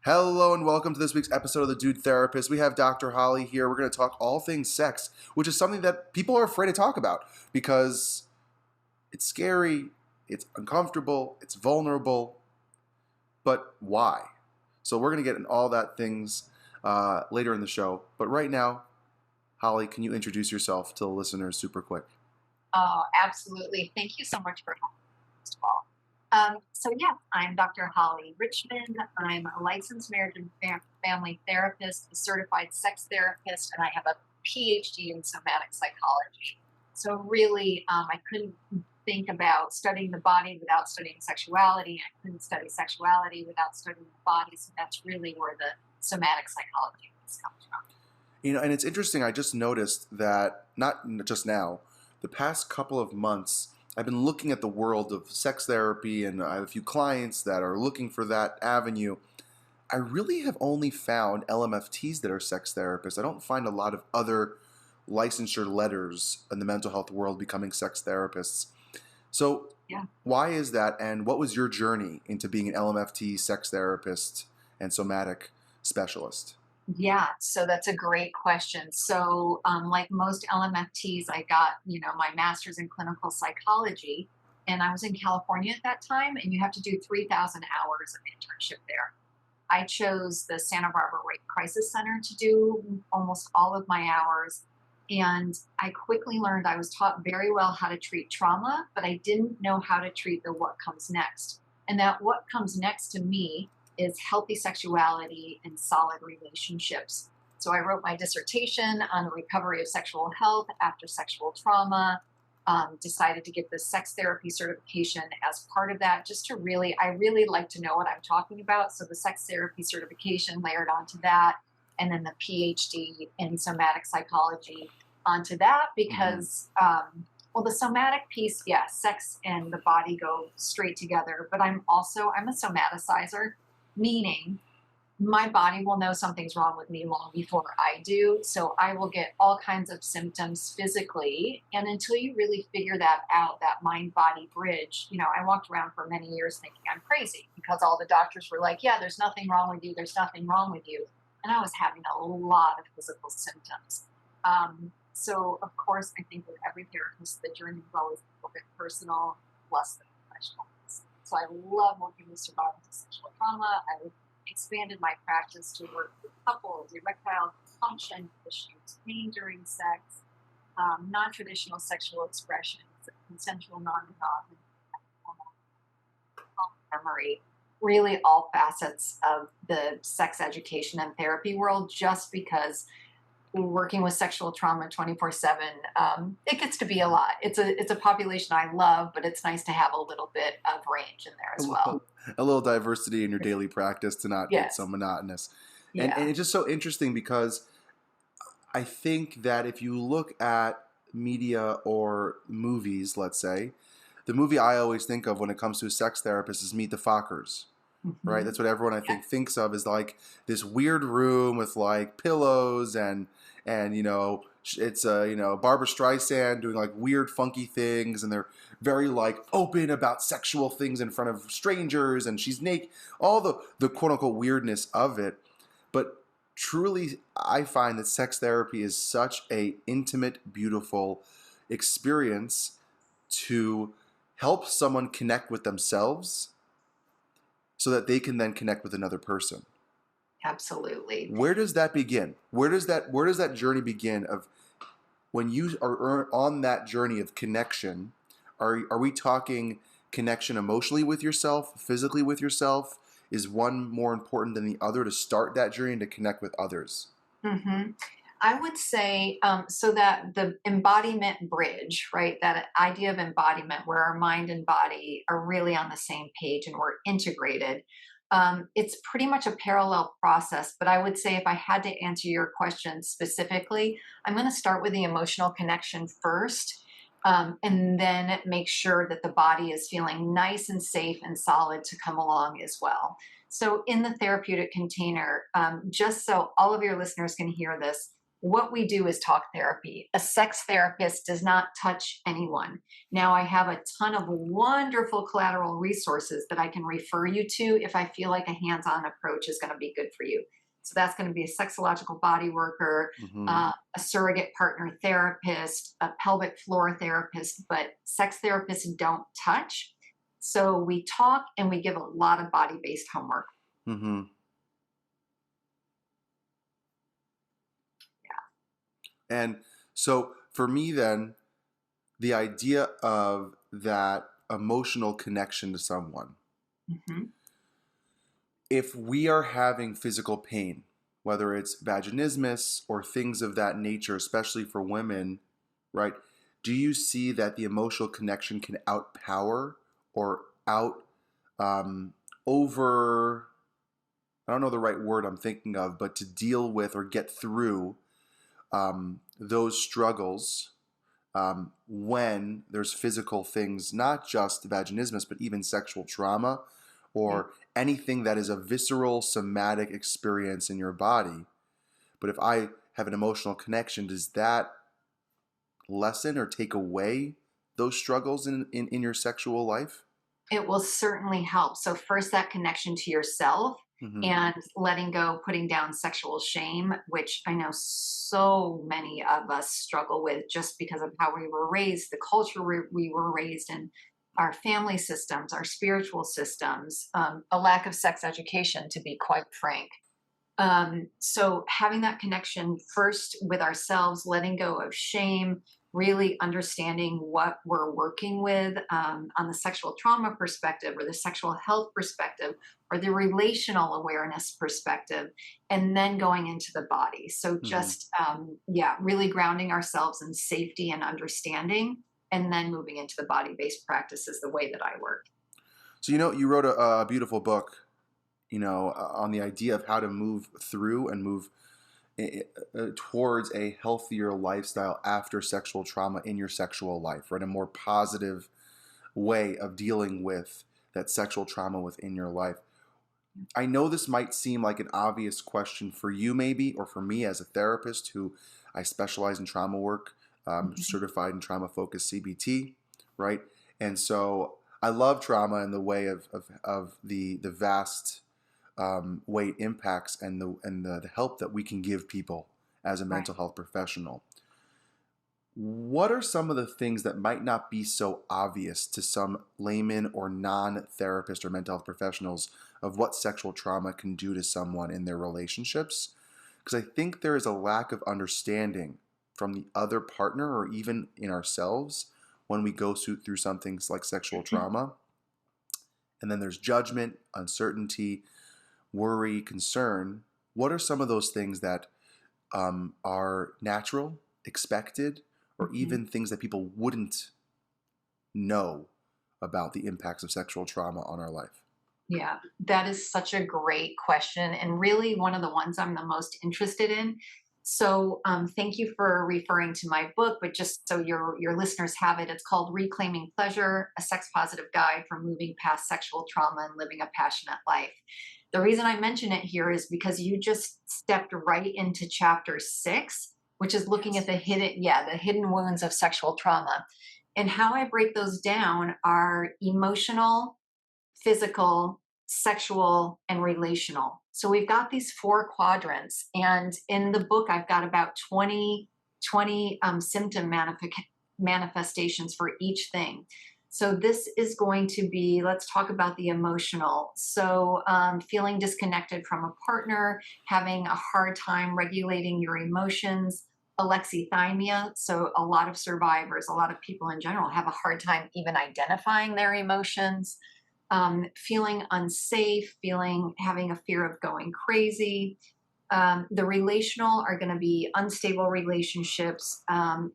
Hello and welcome to this week's episode of The Dude Therapist. We have Dr. Holly here. We're going to talk all things sex, which is something that people are afraid to talk about because it's scary, it's uncomfortable, it's vulnerable, but why? So we're going to get in all that things later in the show. But right now, Holly, can you introduce yourself to the listeners super quick? Oh, absolutely. Thank you so much for having me, first of all. I'm Dr. Holly Richmond. I'm a licensed marriage and family therapist, a certified sex therapist, and I have a PhD in somatic psychology. So really, I couldn't think about studying the body without studying sexuality. I couldn't study sexuality without studying the body. So that's really where the somatic psychology comes from. You know, and it's interesting. I just noticed that, not just now, the past couple of months, I've been looking at the world of sex therapy, and I have a few clients that are looking for that avenue. I really have only found LMFTs that are sex therapists. I don't find a lot of other licensure letters in the mental health world becoming sex therapists. So, Yeah. why is that, and what was your journey into being an LMFT sex therapist and somatic specialist? Yeah, so that's a great question. So, like most LMFTs, I got, my master's in clinical psychology, and I was in California at that time, and you have to do 3,000 hours of internship there. I chose the Santa Barbara Rape Crisis Center to do almost all of my hours. And I quickly learned I was taught very well how to treat trauma, but I didn't know how to treat the what comes next. And that what comes next to me is healthy sexuality and solid relationships. So I wrote my dissertation on the recovery of sexual health after sexual trauma. Decided to get the sex therapy certification as part of that, just to I really like to know what I'm talking about. So the sex therapy certification layered onto that, and then the PhD in somatic psychology onto that, because, well, the somatic piece, yes, sex and the body go straight together, but I'm a somaticizer, meaning my body will know something's wrong with me long before I do. So I will get all kinds of symptoms physically. And until you really figure that out, that mind body bridge, I walked around for many years thinking I'm crazy because all the doctors were like, yeah, there's nothing wrong with you. There's nothing wrong with you. And I was having a lot of physical symptoms. So, of course, I think with every therapist, the journey is always a little bit personal, less than professional. So I love working with survivors of sexual trauma. I expanded my practice to work with couples, erectile dysfunction issues, pain during sex, non-traditional sexual expressions, consensual non-monogamy, memory, really all facets of the sex education and therapy world, just because working with sexual trauma 24/7, it gets to be a lot. It's a population I love, but it's nice to have a little bit of range in there A as little, well. a little diversity in your daily practice to not get so Yes. monotonous. And Yeah. it's just so interesting because I think that if you look at media or movies, let's say, the movie I always think of when it comes to a sex therapist is Meet the Fockers, right? Mm-hmm. That's what everyone I think Yes. thinks of is like this weird room with like pillows and it's Barbara Streisand doing like weird funky things, and they're very like open about sexual things in front of strangers, and she's naked, all the quote unquote weirdness of it. But truly, I find that sex therapy is such a intimate, beautiful experience to help someone connect with themselves so that they can then connect with another person. Absolutely. Where does that begin? Where does that journey begin of when you are on that journey of connection? Are we talking connection emotionally with yourself, physically with yourself? Is one more important than the other to start that journey and to connect with others? Hmm. I would say, so that the embodiment bridge, right? That idea of embodiment where our mind and body are really on the same page and we're integrated. It's pretty much a parallel process, but I would say if I had to answer your question specifically, I'm going to start with the emotional connection first, and then make sure that the body is feeling nice and safe and solid to come along as well. So, in the therapeutic container, just so all of your listeners can hear this, what we do is talk therapy. A sex therapist does not touch anyone. Now, I have a ton of wonderful collateral resources that I can refer you to if I feel like a hands on approach is going to be good for you. So, that's going to be a sexological body worker, Hmm. a surrogate partner therapist, a pelvic floor therapist, but sex therapists don't touch. So, we talk and we give a lot of body based homework. Hmm. And so for me, then, the idea of that emotional connection to someone, Mhm. if we are having physical pain, whether it's vaginismus or things of that nature, especially for women, right? Do you see that the emotional connection can outpower or out um, over? I don't know the right word I'm thinking of, but to deal with or get through those struggles when there's physical things, not just vaginismus, but even sexual trauma Yeah. or anything that is a visceral somatic experience in your body. But if I have an emotional connection, does that lessen or take away those struggles in your sexual life? It will certainly help. So, first, that connection to yourself Mm-hmm. and letting go, putting down sexual shame, which I know so many of us struggle with just because of how we were raised, the culture we were raised in, our family systems, our spiritual systems, a lack of sex education, to be quite frank. So having that connection first with ourselves, letting go of shame, really understanding what we're working with on the sexual trauma perspective or the sexual health perspective or the relational awareness perspective, and then going into the body. So Mm-hmm. just, yeah, really grounding ourselves in safety and understanding, and then moving into the body based practices the way that I work. So you wrote a beautiful book, on the idea of how to move through and move towards a healthier lifestyle after sexual trauma in your sexual life, right? A more positive way of dealing with that sexual trauma within your life. I know this might seem like an obvious question for you, maybe, or for me as a therapist who I specialize in trauma work, Mhm. certified in trauma focused CBT, right? And so I love trauma in the way of the vast way it impacts and the help that we can give people as a Right. mental health professional. What are some of the things that might not be so obvious to some layman or non-therapist or mental health professionals of what sexual trauma can do to someone in their relationships? Because I think there is a lack of understanding from the other partner or even in ourselves when we go through something like sexual trauma. And then there's judgment, uncertainty, worry, concern. What are some of those things that are natural, expected, or Mhm. even things that people wouldn't know about the impacts of sexual trauma on our life? Yeah, that is such a great question, and really one of the ones I'm the most interested in. So, thank you for referring to my book, but just so your listeners have it, it's called "Reclaiming Pleasure: A Sex Positive Guide for Moving Past Sexual Trauma and Living a Passionate Life." The reason I mention it here is because you just stepped right into chapter 6, which is looking at Yes. the hidden wounds of sexual trauma. And how I break those down are emotional, physical, sexual, and relational. So we've got these 4 quadrants. And in the book, I've got about 20 symptom manifestations for each thing. So this is going to be, let's talk about the emotional. So feeling disconnected from a partner, having a hard time regulating your emotions, alexithymia. So a lot of survivors, a lot of people in general have a hard time even identifying their emotions, feeling unsafe, having a fear of going crazy. The relational are going to be unstable relationships,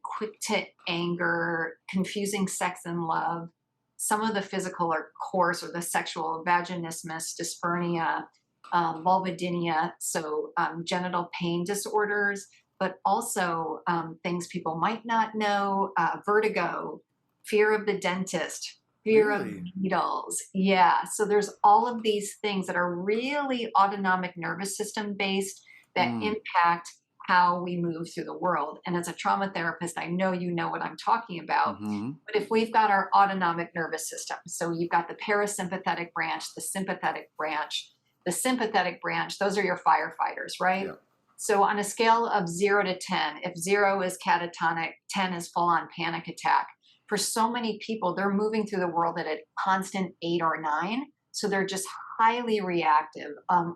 quick to anger, confusing sex and love. Some of the physical are coarse, or the sexual: vaginismus, dysphoria, vulvodynia, so genital pain disorders, but also things people might not know: vertigo, fear of the dentist, fear of Really? needles. Yeah. So there's all of these things that are really autonomic nervous system based that Mm. impact how we move through the world. And as a trauma therapist, I know you know what I'm talking about. Mm-hmm. But if we've got our autonomic nervous system, so you've got the parasympathetic branch, the sympathetic branch, those are your firefighters, right? Yeah. So on a scale of 0 to 10, if 0 is catatonic, 10 is full on panic attack. For so many people, they're moving through the world at a constant 8 or 9. So they're just highly reactive,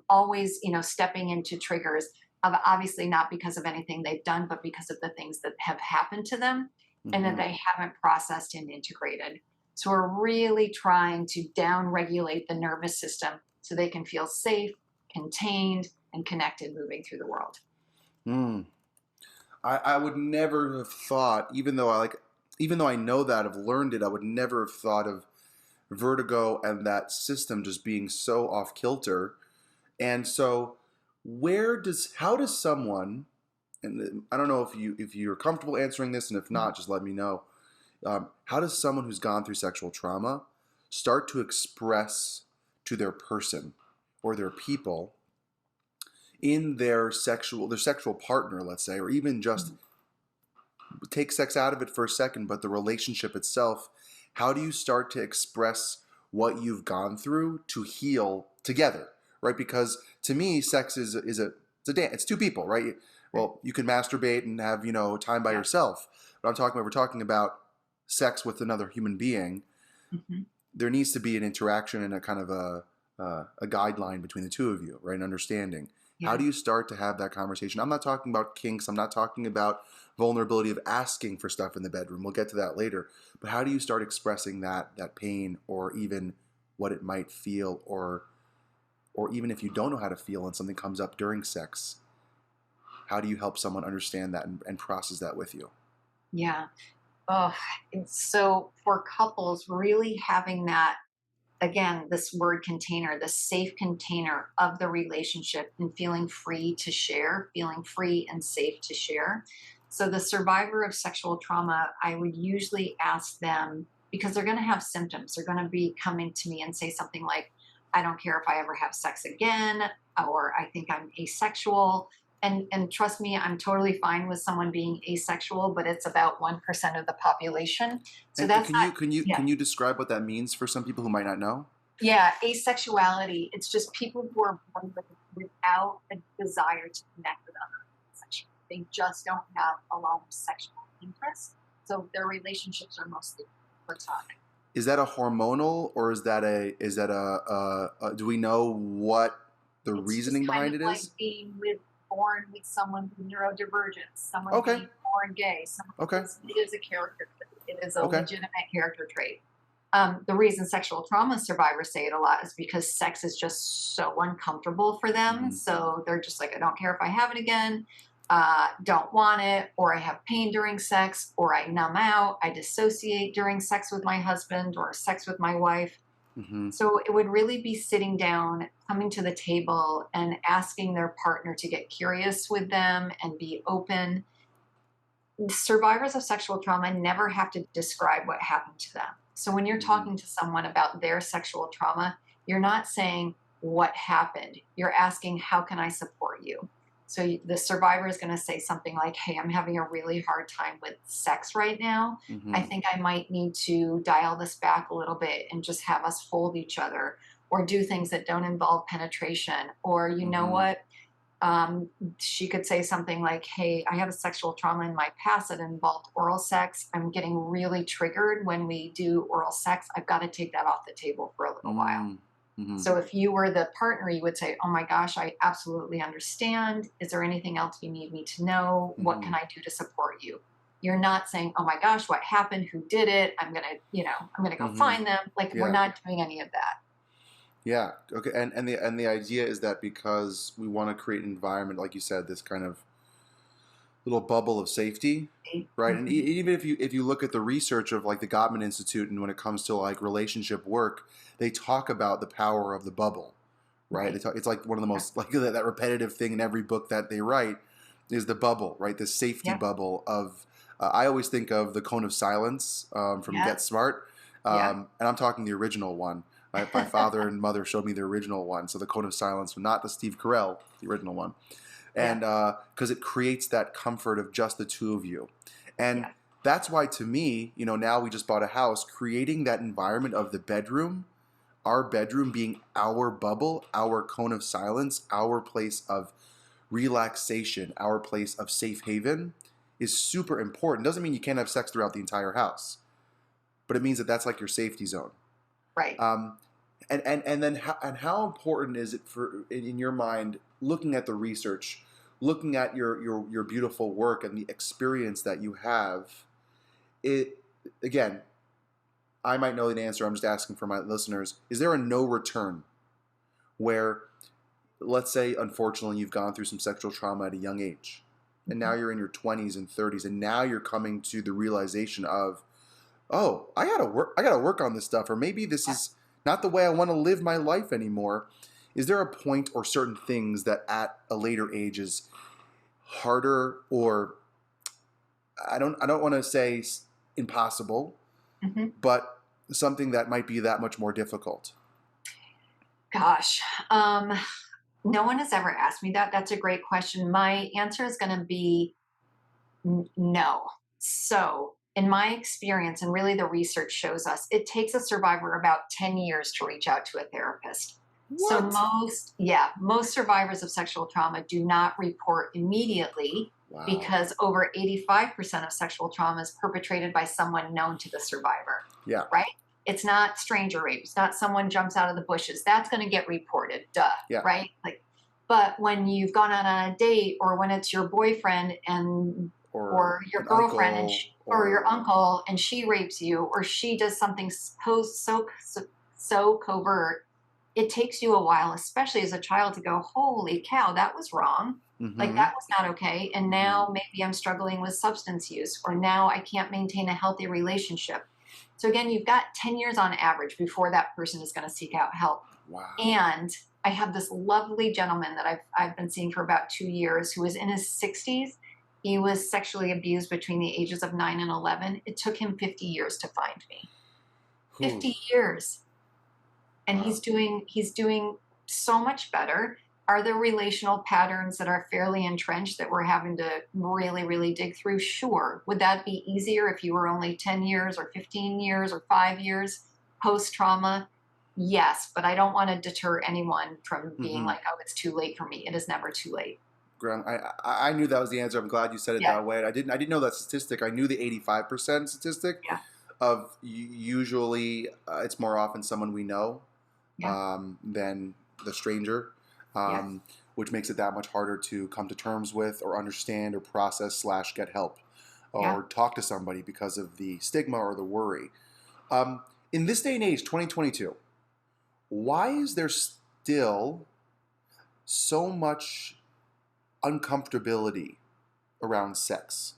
always, stepping into triggers of obviously not because of anything they've done, but because of the things that have happened to them and that Mm-hmm. they haven't processed and integrated. So we're really trying to down regulate the nervous system so they can feel safe, contained, and connected moving through the world. Mm. I would never have thought, even though I know that, I've learned it, I would never have thought of vertigo and that system just being so off kilter. And so, how does someone, and I don't know if you're comfortable answering this, and if not, just let me know. How does someone who's gone through sexual trauma start to express to their person or their people in their sexual partner, let's say, or even just take sex out of it for a second, but the relationship itself, how do you start to express what you've gone through to heal together, right? Because to me, sex it's a dance. It's two people, right? Well, you can masturbate and have time by Yeah. yourself, but we're talking about sex with another human being. Mhm. There needs to be an interaction and a kind of a guideline between the two of you, right? An understanding. How Yeah. do you start to have that conversation? I'm not talking about kinks. I'm not talking about vulnerability of asking for stuff in the bedroom. We'll get to that later. But how do you start expressing that pain, or even what it might feel, or even if you don't know how to feel and something comes up during sex, how do you help someone understand that and process that with you? Yeah. Oh, and so for couples, really having that, again, this word container, the safe container of the relationship, and feeling free to share, feeling free and safe to share. So the survivor of sexual trauma, I would usually ask them, because they're going to have symptoms. They're going to be coming to me and say something like, I don't care if I ever have sex again, or I think I'm asexual. And trust me, I'm totally fine with someone being asexual, but it's about 1% of the population. So And that's can not, you can you yeah. can you describe what that means for some people who might not know? Yeah, asexuality. It's just people who are born without a desire to connect with others sexually. They just don't have a lot of sexual interest. So their relationships are mostly platonic. Is that a hormonal, or is that a do we know what the It's just reasoning kind behind of it like is? born with someone with neurodivergence, someone Okay. being born gay, someone Okay. it is a character trait. It is a Okay. legitimate character trait. The reason sexual trauma survivors say it a lot is because sex is just so uncomfortable for them. Mm-hmm. So they're just like, I don't care if I have it again, don't want it, or I have pain during sex, or I numb out, I dissociate during sex with my husband or sex with my wife. Mm-hmm. So it would really be sitting down, coming to the table, and asking their partner to get curious with them and be open. Survivors of sexual trauma never have to describe what happened to them. So when you're Mm-hmm. talking to someone about their sexual trauma, you're not saying what happened. You're asking, how can I support you? So the survivor is going to say something like, hey, I'm having a really hard time with sex right now. I Mm-hmm. think I might need to dial this back a little bit and just have us hold each other, or do things that don't involve penetration. Or, you know Mm-hmm. what? She could say something like, hey, I have a sexual trauma in my past that involved oral sex. I'm getting really triggered when we do oral sex. I've got to take that off the table for a little while. Mm-hmm. So if you were the partner, you would say, oh my gosh, I absolutely understand. Is there anything else you need me to know? What Mm-hmm. can I do to support you? You're not saying, oh my gosh, what happened? Who did it? I'm gonna go Mm-hmm. find them. Like, we're Yeah. not doing any of that. Yeah. Okay. And the idea is that because we want to create an environment, like you said, this kind of little bubble of safety, right? And Mhm. even if you look at the research of like the Gottman Institute, and when it comes to like relationship work, they talk about the power of the bubble, right? Right. It's like one of the Yeah. most like that repetitive thing in every book that they write is the bubble, right? The safety Yeah. bubble of. I always think of the cone of silence from Yeah. Get Smart, Yeah. and I'm talking the original one. My father and mother showed me the original one, so the cone of silence, not the Steve Carell, the original one. and because it creates that comfort of just the two of you. And Yeah. that's why, to me, now we just bought a house, creating that environment of the bedroom, our bedroom being our bubble, our cone of silence, our place of relaxation, our place of safe haven, is super important. Doesn't mean you can't have sex throughout the entire house, but it means that that's like your safety zone. Right. Um, and then how important is it for in your mind, looking at the research, looking at your beautiful work and the experience that you have? It again, I might know the answer. I'm just asking for my listeners. Is there a no return where, let's say, unfortunately, you've gone through some sexual trauma at a young age, and now you're in your 20s and 30s, and now you're coming to the realization of, oh, I gotta work on this stuff, or maybe this is not the way I want to live my life anymore. Is there a point or certain things that at a later age is harder, or I don't want to say impossible, Mm-hmm. but something that might be that much more difficult? Gosh, no one has ever asked me that. That's a great question. My answer is going to be no. So, in my experience, and really the research shows us, it takes a survivor about 10 years to reach out to a therapist. So, What? most survivors of sexual trauma do not report immediately Wow. because over 85% of sexual trauma is perpetrated by someone known to the survivor, Yeah. right? It's not stranger rape. It's not someone jumps out of the bushes. That's going to get reported, duh, Yeah. right? Like, but when you've gone out on a date, or when it's your boyfriend and or your an girlfriend uncle, or your uncle and she rapes you, or she does something so covert, it takes you a while, especially as a child, to go, holy cow, that was wrong. Like, Mm-hmm. that was not okay. And now maybe I'm struggling with substance use, or now I can't maintain a healthy relationship. So again, you've got 10 years on average before that person is going to seek out help. Wow. And I have this lovely gentleman that I've been seeing for about 2 years, who is in his 60s. He was sexually abused between the ages of 9 and 11. It took him 50 years to find me. 50 years. And Wow. he's doing so much better. Are there relational patterns that are fairly entrenched that we're having to really, really dig through? Sure. Would that be easier if you were only 10 years or 15 years or 5 years post trauma? Yes, but I don't want to deter anyone from being like, oh, it's too late for me. It is never too late. Graham, I knew that was the answer. I'm glad you said it Yeah. that way. I didn't know that statistic. I knew the 85% statistic Yeah. of usually it's more often someone we know than the stranger, which makes it that much harder to come to terms with or understand or process / get help or talk to somebody because of the stigma or the worry. In this day and age, 2022, why is there still so much uncomfortability around sex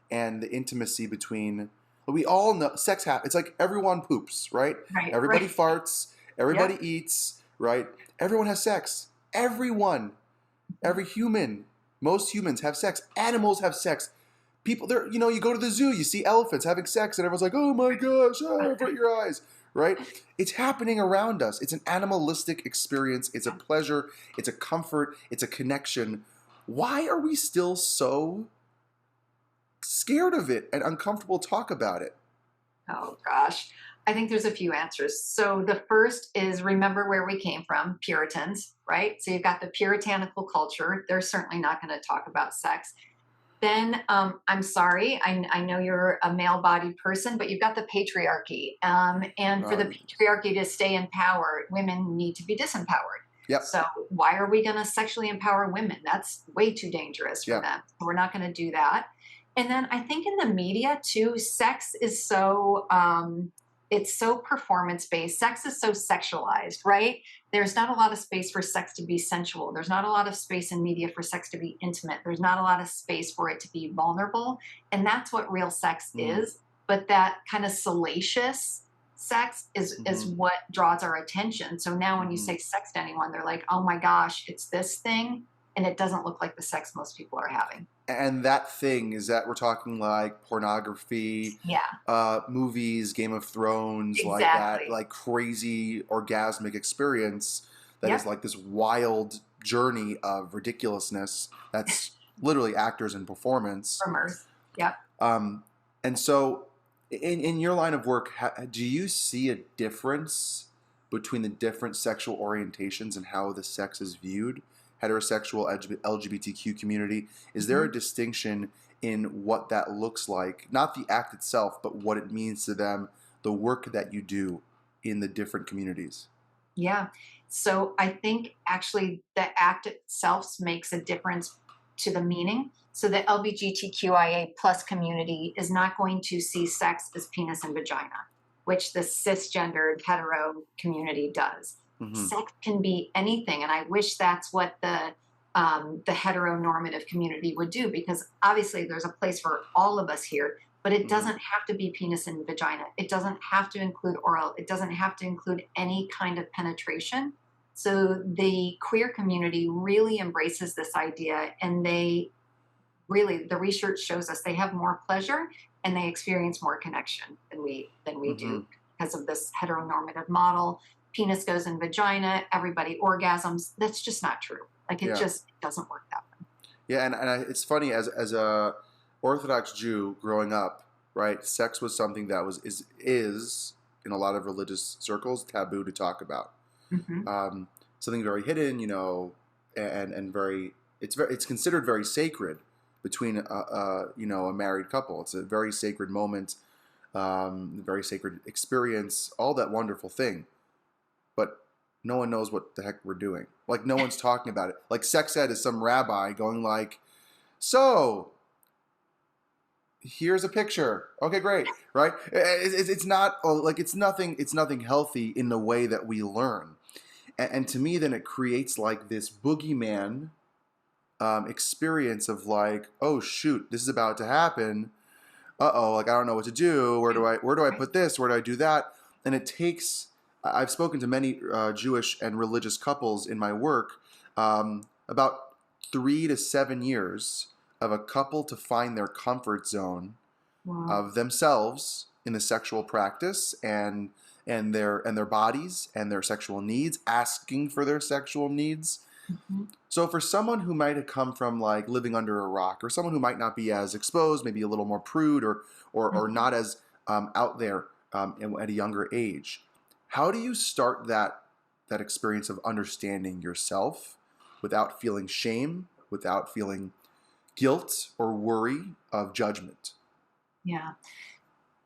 and the intimacy between? We all know sex happens. It's like everyone poops, right? Right. Everybody Right. farts. Everybody eats, right? Everyone has sex. Everyone, every human, most humans have sex. Animals have sex. People, there, you go to the zoo, you see elephants having sex, and everyone's like, "Oh my gosh, avert your eyes!" Right? It's happening around us. It's an animalistic experience. It's a pleasure. It's a comfort. It's a connection. Why are we still so scared of it and uncomfortable to talk about it? Oh gosh. I think there's a few answers. So the first is, remember where we came from, Puritans, right? So you've got the puritanical culture. They're certainly not going to talk about sex. Then I'm sorry, I know you're a male-bodied person, but you've got the patriarchy. And for the patriarchy to stay in power, women need to be disempowered. Yep. So why are we going to sexually empower women? That's way too dangerous for them. So we're not going to do that. And then I think in the media too, sex is so it's so performance based. Sex is so sexualized, right? There's not a lot of space for sex to be sensual. There's not a lot of space in media for sex to be intimate. There's not a lot of space for it to be vulnerable. And that's what real sex is. But that kind of salacious sex is what draws our attention. So now when you say sex to anyone, they're like, oh my gosh, it's this thing. And it doesn't look like the sex most people are having. And that thing is that we're talking like pornography, movies, Game of Thrones, like that, like crazy orgasmic experience that is like this wild journey of ridiculousness that's literally actors and performance. From Earth. Yep. And so in your line of work, do you see a difference between the different sexual orientations and how the sex is viewed? Heterosexual LGBTQ community, is there a distinction in what that looks like? Not the act itself, but what it means to them, the work that you do in the different communities. Yeah. So I think actually the act itself makes a difference to the meaning. So the LGBTQIA plus community is not going to see sex as penis and vagina, which the cisgendered hetero community does. Mm-hmm. Sex can be anything, and I wish that's what the heteronormative community would do, because obviously there's a place for all of us here, but it doesn't have to be penis and vagina. It doesn't have to include oral. It doesn't have to include any kind of penetration. So the queer community really embraces this idea, and they really, the research shows us they have more pleasure and they experience more connection than we do because of this heteronormative model. Penis goes in vagina, everybody orgasms. That's just not true. Like it just doesn't work that way. Yeah, and it's funny, as a Orthodox Jew growing up, right? Sex was something that is in a lot of religious circles taboo to talk about. Something very hidden, and it's considered very sacred between a married couple. It's a very sacred moment, very sacred experience, all that wonderful thing. But no one knows what the heck we're doing. Like, no one's talking about it. Like, sex ed is some rabbi going like, so here's a picture. Okay, great, right? It's not like it's nothing healthy in the way that we learn. And to me, then it creates like this boogeyman experience of like, oh shoot, this is about to happen. Like I don't know what to do. Where do I put this? Where do I do that? And it takes. I've spoken to many Jewish and religious couples in my work. About 3 to 7 years of a couple to find their comfort zone of themselves in the sexual practice and their bodies and their sexual needs, asking for their sexual needs. So for someone who might have come from like living under a rock, or someone who might not be as exposed, maybe a little more prude or not as out there at a younger age, how do you start that experience of understanding yourself without feeling shame, without feeling guilt or worry of judgment? Yeah.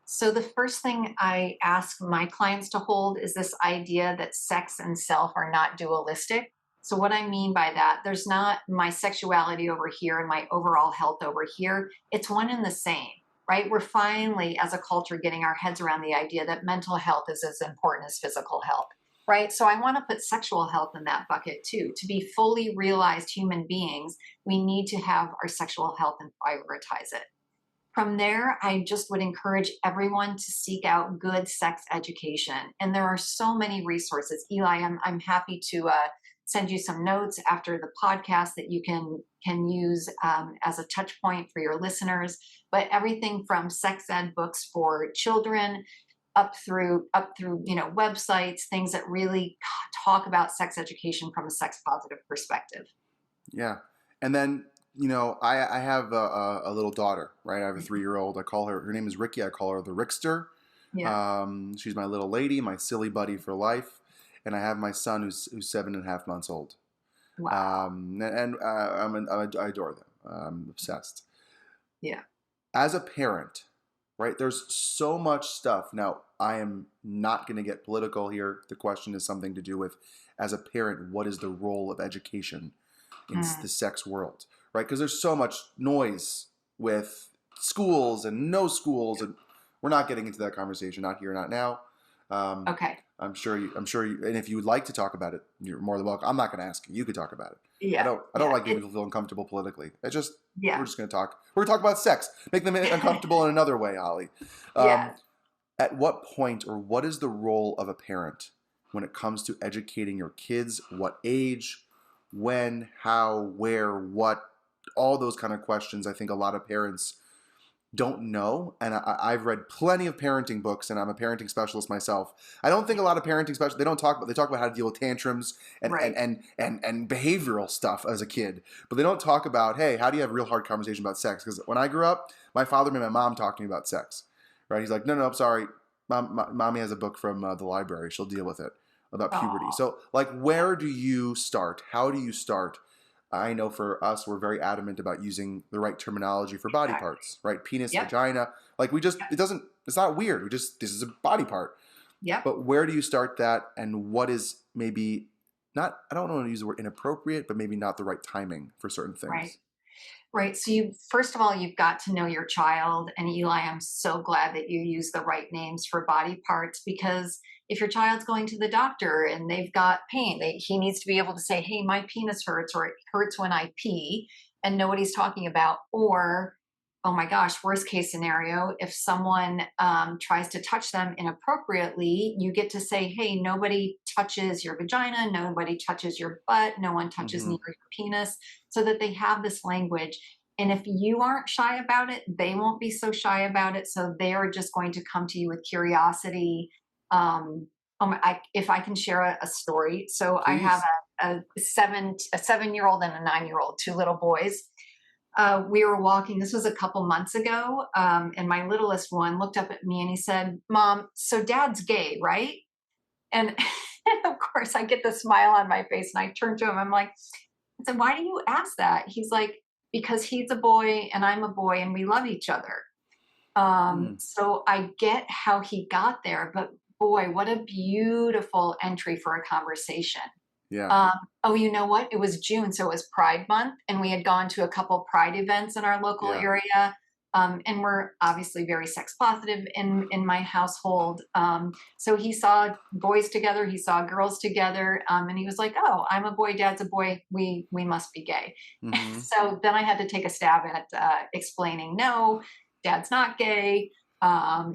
So the first thing I ask my clients to hold is this idea that sex and self are not dualistic. So what I mean by that, there's not my sexuality over here and my overall health over here. It's one and the same, right? We're finally, as a culture, getting our heads around the idea that mental health is as important as physical health, right? So I want to put sexual health in that bucket too. To be fully realized human beings, we need to have our sexual health and prioritize it. From there, I just would encourage everyone to seek out good sex education. And there are so many resources. Eli, I'm happy to send you some notes after the podcast that you can use as a touch point for your listeners. But everything from sex ed books for children up through websites, things that really talk about sex education from a sex positive perspective. Yeah. And then I have a little daughter, right? I have a 3-year-old. I call her name is Ricky. I call her the Rickster. Yeah. She's my little lady, my silly buddy for life. And I have my son who's 7.5 months old. Wow. I adore them. I'm obsessed. Yeah. As a parent, right, there's so much stuff. Now, I am not going to get political here. The question is something to do with, as a parent, what is the role of education in the sex world? Right, because there's so much noise with schools and no schools, and we're not getting into that conversation. Not here, not now. Okay. I'm sure you, and if you would like to talk about it, you're more than welcome. I'm not going to ask you. You could talk about it. Yeah. I don't like making people feel uncomfortable politically. We're just going to talk. We're going to talk about sex. Make them uncomfortable in another way, Holly. At what point, or what is the role of a parent when it comes to educating your kids? What age, when, how, where, what? All those kind of questions. I think a lot of parents don't know, and I've read plenty of parenting books, and I'm a parenting specialist myself. I don't think a lot of parenting specialists, they talk about how to deal with tantrums Right. and behavioral stuff as a kid, but they don't talk about, hey, how do you have real hard conversation about sex? Because when I grew up, my father made my mom talk to me about sex, right? He's like, no, I'm sorry, mommy has a book from the library, she'll deal with it, about puberty. Oh, So like, where do you start? How do you start? I know for us, we're very adamant about using the right terminology for body exactly. parts, right? Penis, Yep. vagina. Like we just, Yep. it's not weird. This is a body part. Yep. But where do you start that? And what is maybe not, I don't want to use the word inappropriate, but maybe not the right timing for certain Right. things. Right. So you first of all, you've got to know your child. And Eli, I'm so glad that you use the right names for body parts, because if your child's going to the doctor and they've got pain, he needs to be able to say, hey, my penis hurts, or it hurts when I pee, and know what he's talking about. Or, oh my gosh, worst case scenario, if someone tries to touch them inappropriately, you get to say, hey, nobody touches your vagina, nobody touches your butt, no one touches Mm-hmm. near your penis, so that they have this language. And if you aren't shy about it, they won't be so shy about it. So they are just going to come to you with curiosity. If I can share a story. So I have Please. a 7 year old and a 9 year old, two little boys. We were walking, this was a couple months ago, and my littlest one looked up at me and he said, Mom, so dad's gay, right? And of course, I get the smile on my face and I turn to him. I'm like, I said, why do you ask that? He's like, because he's a boy and I'm a boy and we love each other. Mm. So I get how he got there, but boy, what a beautiful entry for a conversation. Yeah. Um, oh, you know what? It was June, so it was Pride Month, and we had gone to a couple Pride events in our local Yeah. area. And we're obviously very sex positive in my household. So he saw boys together, he saw girls together, and he was like, "Oh, I'm a boy, Dad's a boy. We must be gay." Mm-hmm. So then I had to take a stab at explaining, "No, Dad's not gay.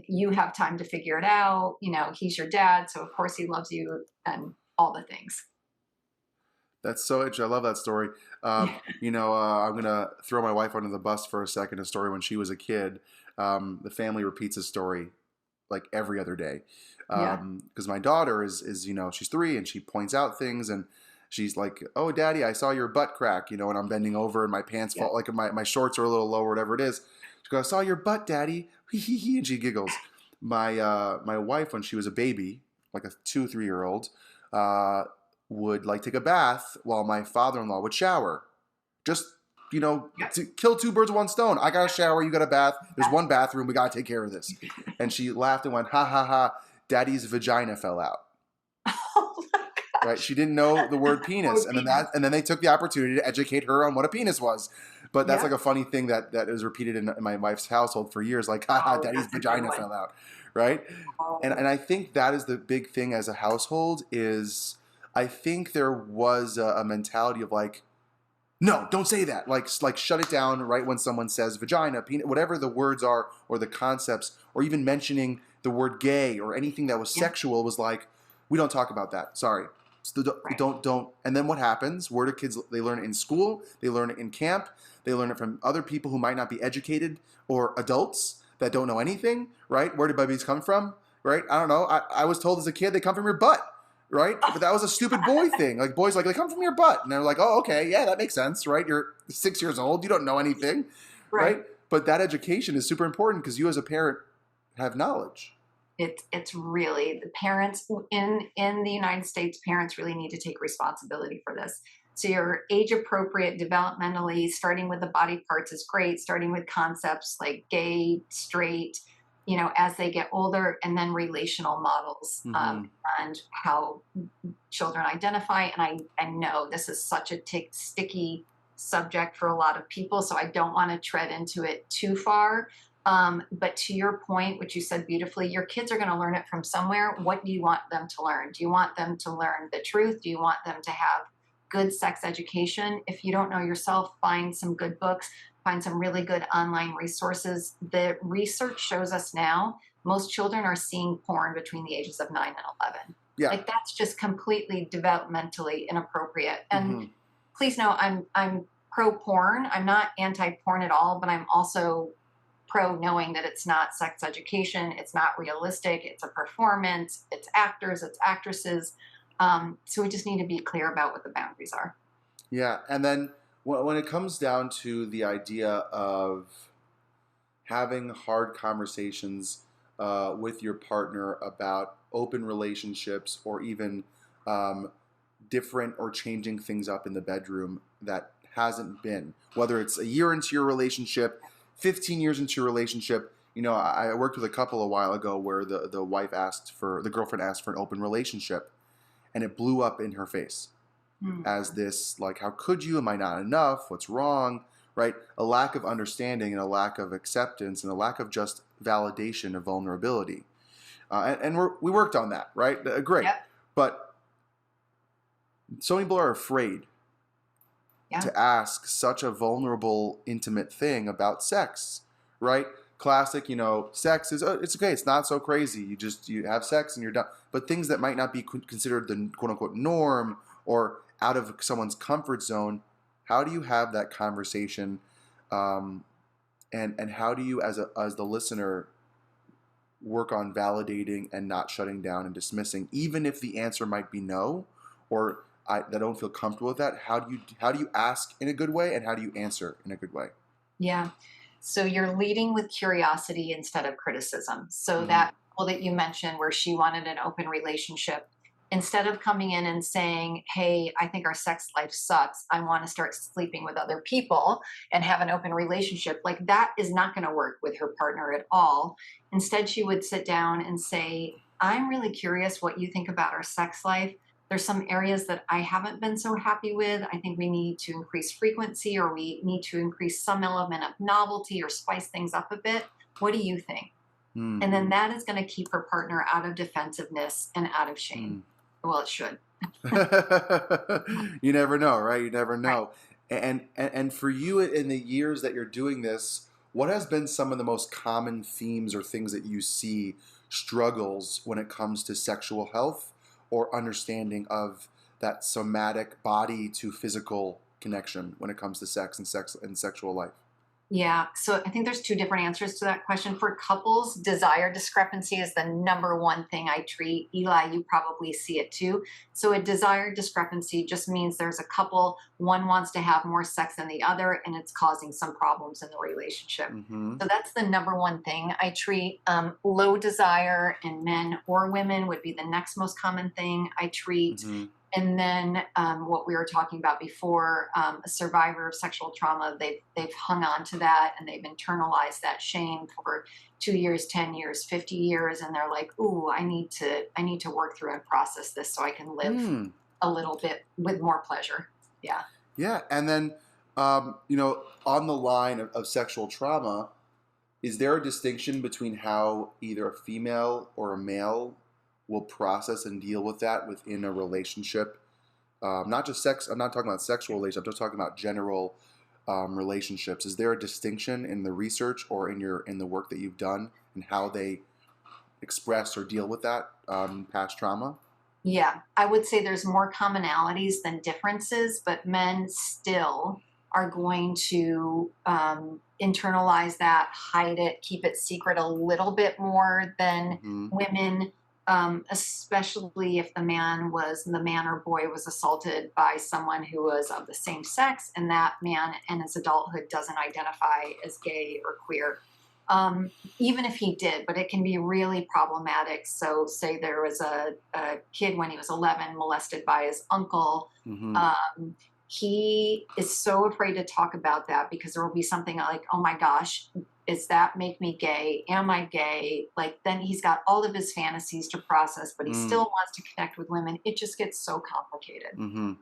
You have time to figure it out. You know, he's your dad, so of course he loves you and all the things." That's so interesting. I love that story. I'm gonna throw my wife under the bus for a second. A story when she was a kid. The family repeats a story like every other day, Yeah. because my daughter is she's 3 and she points out things and she's like, "Oh, Daddy, I saw your butt crack," and I'm bending over and my pants Yeah. fall, like my shorts are a little low, whatever it is. She goes, "I saw your butt, Daddy," and she giggles. My wife, when she was a baby, like a 2 3 year old, uh, would like take a bath while my father-in-law would shower. Just Yep. to kill two birds with one stone. I got a shower, you got a bath. There's one bathroom. We got to take care of this. And she laughed and went, "Ha ha ha! Daddy's vagina fell out." Oh my Right? gosh. She didn't know the word penis, Or and penis. then they took the opportunity to educate her on what a penis was. But that's like Yep. a funny thing that is repeated in my wife's household for years. Like, "Ha ha! Oh, Daddy's that's a good vagina one. fell out." Right? And Oh, I think that is the big thing as a household is I think there was a mentality of like, no, don't say that. Like shut it down right when someone says vagina, penis, whatever the words are or the concepts, or even mentioning the word gay or anything that was yeah. sexual was like, we don't talk about that. Sorry. So Right. don't. And then what happens? Where do kids? They learn it in school. They learn it in camp. They learn it from other people who might not be educated or adults that don't know anything. Right? Where do babies come from? Right? I don't know. I was told as a kid they come from your butt, right? But that was a stupid boy thing. Like boys, like they come from your butt, and they're like, "Oh, okay, yeah, that makes sense, right? You're 6 years old, you don't know anything, Right. right?" But that education is super important because you, as a parent, have knowledge. It's really the parents in the United States. Parents really need to take responsibility for this. So your age appropriate developmentally, starting with the body parts is great. Starting with concepts like gay, straight, as they get older, and then relational models, Mm-hmm. and how children identify. And I know this is such a sticky subject for a lot of people, so I don't want to tread into it too far. But to your point, which you said beautifully, your kids are going to learn it from somewhere. What do you want them to learn? Do you want them to learn the truth? Do you want them to have good sex education? If you don't know yourself, find some good books, find some really good online resources. The research shows us now most children are seeing porn between the ages of 9 and 11. Yeah. Like that's just completely developmentally inappropriate. And Mm-hmm. please know I'm pro porn. I'm not anti porn at all, but I'm also pro knowing that it's not sex education, it's not realistic, it's a performance, it's actors, it's actresses. So we just need to be clear about what the boundaries are. Yeah, and then when it comes down to the idea of having hard conversations with your partner about open relationships or even um, different or changing things up in the bedroom that hasn't been, whether it's a year into your relationship, 15 years into your relationship. I worked with a couple a while ago where the girlfriend asked for an open relationship, and it blew up in her face as Mm. this, like, how could you? Am I not enough? What's wrong? Right? A lack of understanding and a lack of acceptance and a lack of just validation of vulnerability. And we worked on that, right? Great. Yep. But so many people are afraid Yeah. to ask such a vulnerable, intimate thing about sex, right? Classic, sex is, it's okay, it's not so crazy. You have sex and you're done. But things that might not be considered the quote unquote norm or out of someone's comfort zone, how do you have that conversation? And how do you, as the listener, work on validating and not shutting down and dismissing, even if the answer might be no, or I don't feel comfortable with that. How do you ask in a good way, and how do you answer in a good way? Yeah. So you're leading with curiosity instead of criticism. So Mm-hmm. that couple that you mentioned where she wanted an open relationship, instead of coming in and saying, "Hey, I think our sex life sucks. I want to start sleeping with other people and have an open relationship." Like that is not going to work with her partner at all. Instead, she would sit down and say, "I'm really curious what you think about our sex life. There's some areas that I haven't been so happy with. I think we need to increase frequency or we need to increase some element of novelty or spice things up a bit. What do you think?" Mm. And then that is going to keep her partner out of defensiveness and out of shame. Mm. Well, it should. You never know, right? You never Right. know. And for you, in the years that you're doing this, what has been some of the most common themes or things that you see struggles when it comes to sexual health or understanding of that somatic body to physical connection when it comes to sex and sexual life? Yeah. So I think there's two different answers to that question. For couples, desire discrepancy is the number one thing I treat. Eli, you probably see it too. So a desire discrepancy just means there's a couple, one wants to have more sex than the other, and it's causing some problems in the relationship. Mm-hmm. So that's the number one thing I treat. Low desire in men or women would be the next most common thing I treat. Mm-hmm. And then what we were talking about before, a survivor of sexual trauma, they've hung on to that and they've internalized that shame for 2 years, 10 years, 50 years, and they're like, "Ooh, I need to work through and process this so I can live Mm. a little bit with more pleasure." Yeah. Yeah, and then on the line of sexual trauma, is there a distinction between how either a female or a male will process and deal with that within a relationship? Not just sex. I'm not talking about sexual relationships. I'm just talking about general relationships. Is there a distinction in the research or in the work that you've done and how they express or deal with that past trauma? Yeah, I would say there's more commonalities than differences, but men still are going to internalize that, hide it, keep it secret a little bit more than Mm-hmm. women, especially if the man or boy was assaulted by someone who was of the same sex, and that man in his adulthood doesn't identify as gay or queer. Even if he did, but it can be really problematic. So, say there was a kid when he was 11 molested by his uncle. Mm-hmm. Um, he is so afraid to talk about that because there will be something like, "Oh my gosh, does that make me gay? Am I gay?" Like, then he's got all of his fantasies to process, but he still Mm. wants to connect with women. It just gets so complicated. Mm-hmm.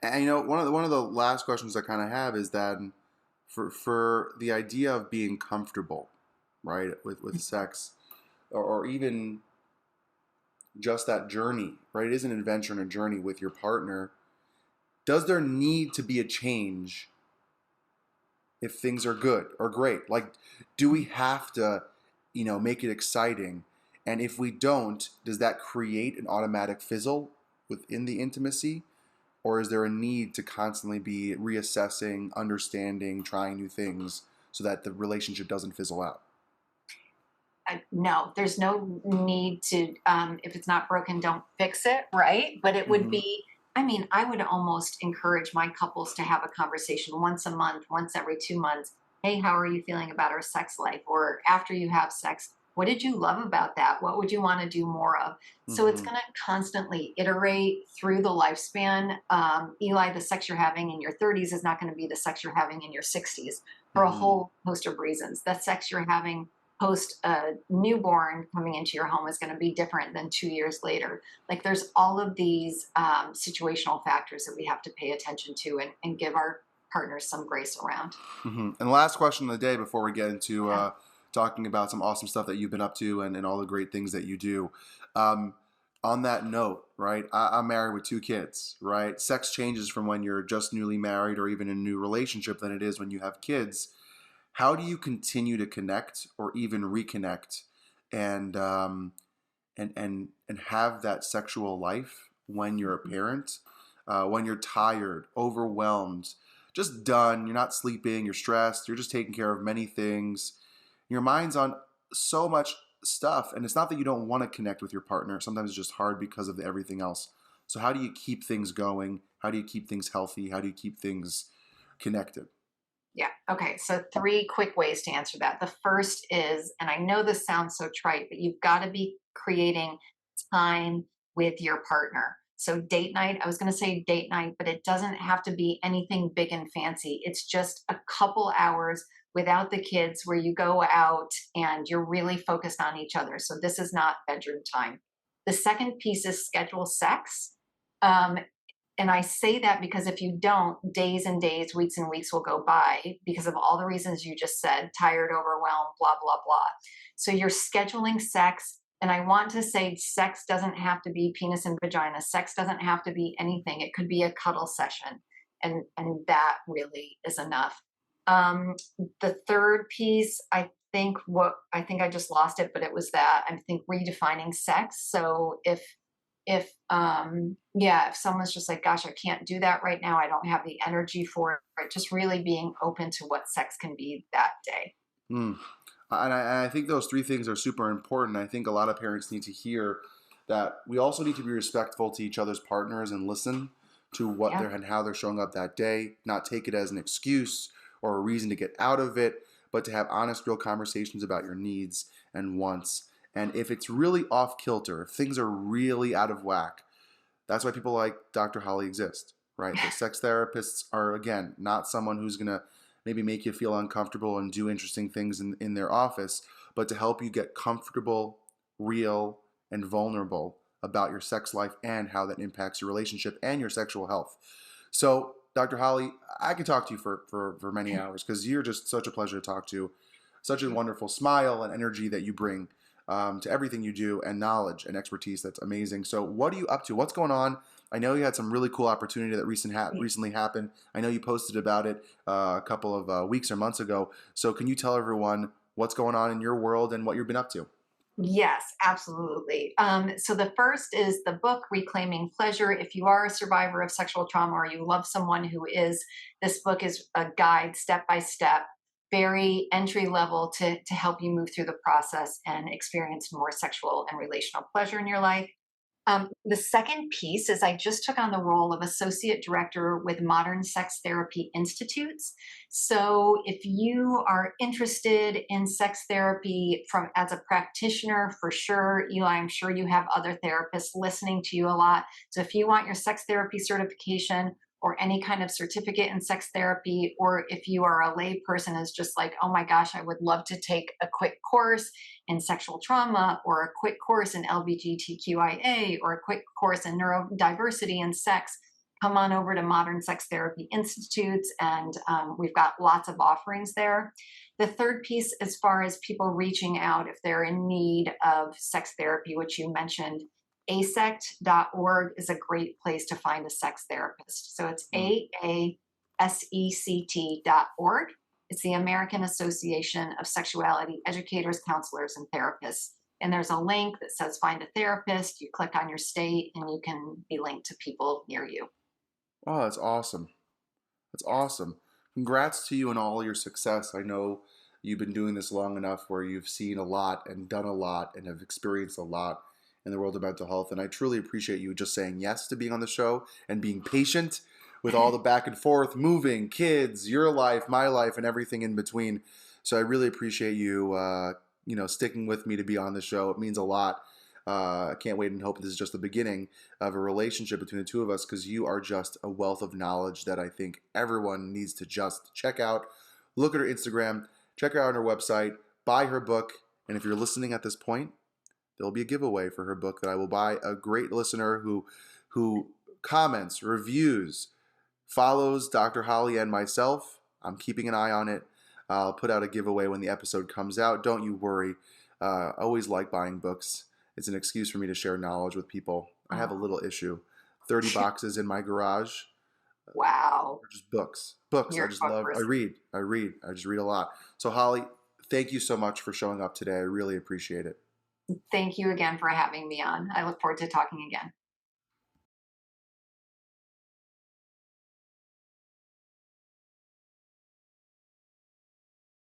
And one of the last questions I kind of have is that for the idea of being comfortable, right, with sex, or even just that journey, right? It is an adventure and a journey with your partner. Does there need to be a change if things are good or great? Like, do we have to, make it exciting? And if we don't, does that create an automatic fizzle within the intimacy? Or is there a need to constantly be reassessing, understanding, trying new things so that the relationship doesn't fizzle out? No, there's no need to, if it's not broken, don't fix it, right? But it would Hmm. be, I mean, I would almost encourage my couples to have a conversation once a month, once every 2 months. Hey, how are you feeling about our sex life? Or after you have sex, what did you love about that? What would you want to do more of? So it's Hmm. going to constantly iterate through the lifespan. Eli, the sex you're having in your 30s is not going to be the sex you're having in your 60s for a Hmm. whole host of reasons. The sex you're having post a newborn coming into your home is going to be different than 2 years later. Like there's all of these situational factors that we have to pay attention to and give our partners some grace around. Hmm. And last question of the day before we get into Yeah. talking about some awesome stuff that you've been up to and all the great things that you do. Um, on that note, right? I'm married with 2 kids, right? Sex changes from when you're just newly married or even in a new relationship than it is when you have kids. How do you continue to connect or even reconnect and and have that sexual life when you're a parent, when you're tired, overwhelmed, just done, you're not sleeping, you're stressed, you're just taking care of many things, your mind's on so much stuff, and it's not that you don't want to connect with your partner, sometimes it's just hard because of everything else. So how do you keep things going? How do you keep things healthy? How do you keep things connected? Yeah. Okay. So, three quick ways to answer that. The first is, and I know this sounds so trite, but you've got to be creating time with your partner. So, date night, I was going to say date night, but it doesn't have to be anything big and fancy. It's just a couple hours without the kids where you go out and you're really focused on each other. So, this is not bedroom time. The second piece is schedule sex. Um, and I say that because if you don't, days and days, weeks and weeks will go by because of all the reasons you just said, tired, overwhelmed, blah, blah, blah. So you're scheduling sex. And I want to say sex doesn't have to be penis and vagina. Sex doesn't have to be anything. It could be a cuddle session. And that really is enough. The third piece, I think I just lost it, but it was that I think redefining sex. So if someone's just like, gosh, I can't do that right now, I don't have the energy for it, just really being open to what sex can be that day. Mm. And I think those 3 things are super important. I think a lot of parents need to hear that we also need to be respectful to each other's partners and listen to what Yeah. they're and how they're showing up that day, not take it as an excuse or a reason to get out of it, but to have honest, real conversations about your needs and wants. And if it's really off kilter, if things are really out of whack, that's why people like Dr. Holly exist, right? The sex therapists are, again, not someone who's going to maybe make you feel uncomfortable and do interesting things in their office, but to help you get comfortable, real, and vulnerable about your sex life and how that impacts your relationship and your sexual health. So, Dr. Holly, I could talk to you for many hours because you're just such a pleasure to talk to, such a wonderful smile and energy that you bring to everything you do, and knowledge and expertise that's amazing. So, what are you up to? What's going on? I know you had some really cool opportunity that recently happened. I know you posted about it a couple of weeks or months ago. So, can you tell everyone what's going on in your world and what you've been up to? Yes, absolutely. So the first is the book Reclaiming Pleasure. If you are a survivor of sexual trauma or you love someone who is, this book is a guide step by step, very entry level to help you move through the process and experience more sexual and relational pleasure in your life. The second piece is I just took on the role of associate director with Modern Sex Therapy Institutes. So if you are interested in sex therapy from as a practitioner, for sure, Eli, I'm sure you have other therapists listening to you a lot. So if you want your sex therapy certification or any kind of certificate in sex therapy, or if you are a lay person is just like, oh my gosh, I would love to take a quick course in sexual trauma or a quick course in LGBTQIA or a quick course in neurodiversity and sex, come on over to Modern Sex Therapy Institutes, and we've got lots of offerings there. The third piece, as far as people reaching out if they're in need of sex therapy, which you mentioned, asect.org is a great place to find a sex therapist. So it's Mm. AASECT.org. It's the American Association of Sexuality Educators, Counselors, and Therapists. And there's a link that says find a therapist. You click on your state and you can be linked to people near you. Oh, that's awesome. That's Yes. awesome. congrats to you on all your success. I know you've been doing this long enough where you've seen a lot and done a lot and have experienced a lot in the world of mental health. And I truly appreciate you just saying yes to being on the show and being patient with all the back and forth, moving, kids, your life, my life, and everything in between. So I really appreciate you, sticking with me to be on the show. It means a lot. I can't wait and hope this is just the beginning of a relationship between the two of us because you are just a wealth of knowledge that I think everyone needs to just check out. Look at her Instagram, check her out on her website, buy her book, and if you're listening at this point, there'll be a giveaway for her book that I will buy. A great listener who comments, reviews, follows Dr. Holly and myself. I'm keeping an eye on it. I'll put out a giveaway when the episode comes out. Don't you worry. Always like buying books. It's an excuse for me to share knowledge with people. I have a Oh, little issue. 30 boxes in my garage wow. are just books. Books. I You're just a book love. person. I read. I just read a lot. So Holly, thank you so much for showing up today. I really appreciate it. Thank you again for having me on. I look forward to talking again.